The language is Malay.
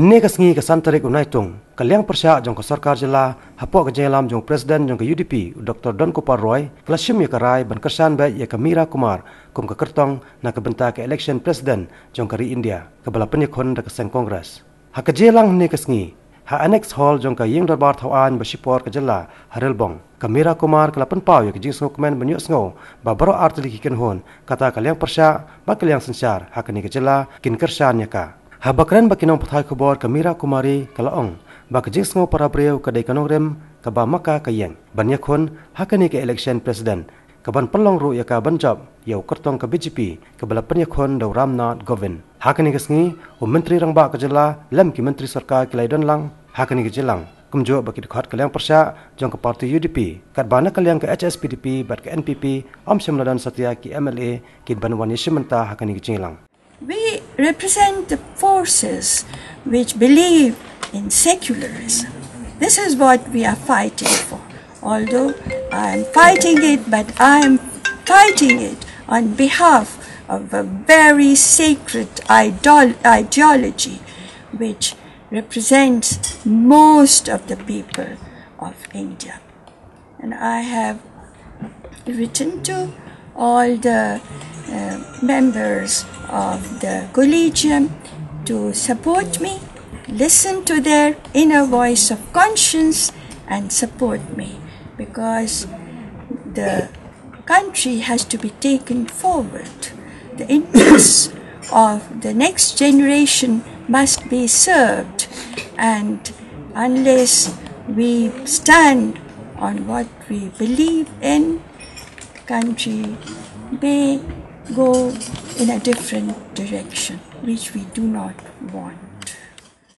Henne kasengi kesantarik unaitung, ke Liang Pyrshah jong ke Sorkar Jylla, hapok ke Jylla jong Presiden jong ke UDP, Dr. Don Kuparoy, kelasyum ya ke Rai, ban Kyrshan baik ya ke Meira Kumar, kum ke Kertong, na ke bentak ke election Presiden jong ke India, ke bala penyekon da ke Seng Kongres. Haka Jylla henne kasengi, ha Annex Hall jong ke Ying Darbar Thawaan bersipor ke Jylla, Harilbong, ke Meira Kumar ke lapan pau ya ke jing sengok komen banyuk sengau, ba baro artili kiken hon, kata ke Liang Pyrshah, ba ke Liang Sensar, haka ni ke Jylla, kin Kyrshan ya ka. Habakran bakinong pathai kubor ke Meira Kumari ke Laong, ba ke jing sengau para breu ke dai kanong rem, ke ba maka ke Yang, ban yakon, haka ni ke election Presiden, ke ban pelong ru ya ka ban job, yau kertong ke BJP, ke bala penyakon dau Ramnath Govin. Haka ni ke sengi, Menteri rang ba ke Jylla, lem ki Menteri Sorkar ke Laidon lang, haka ni ke Jylang. Kumjo bagi dekat ke Liang Pyrshah, jong ke parti UDP, kat bana ke Liang ke HSPDP, bat ke NPP, Om Syamladan Satya ki MLA, ki ban wan yeshimenta haka ni ke Jylang. We represent the forces which believe in secularism. This is what we are fighting for. Although I am fighting it, but I am fighting it on behalf of a very sacred ideology which represents most of the people of India. And I have written to all the members of the collegium to support me, listen to their inner voice of conscience and support me, because the country has to be taken forward. The interests of the next generation must be served, and unless we stand on what we believe in, the country may go in a different direction, which we do not want.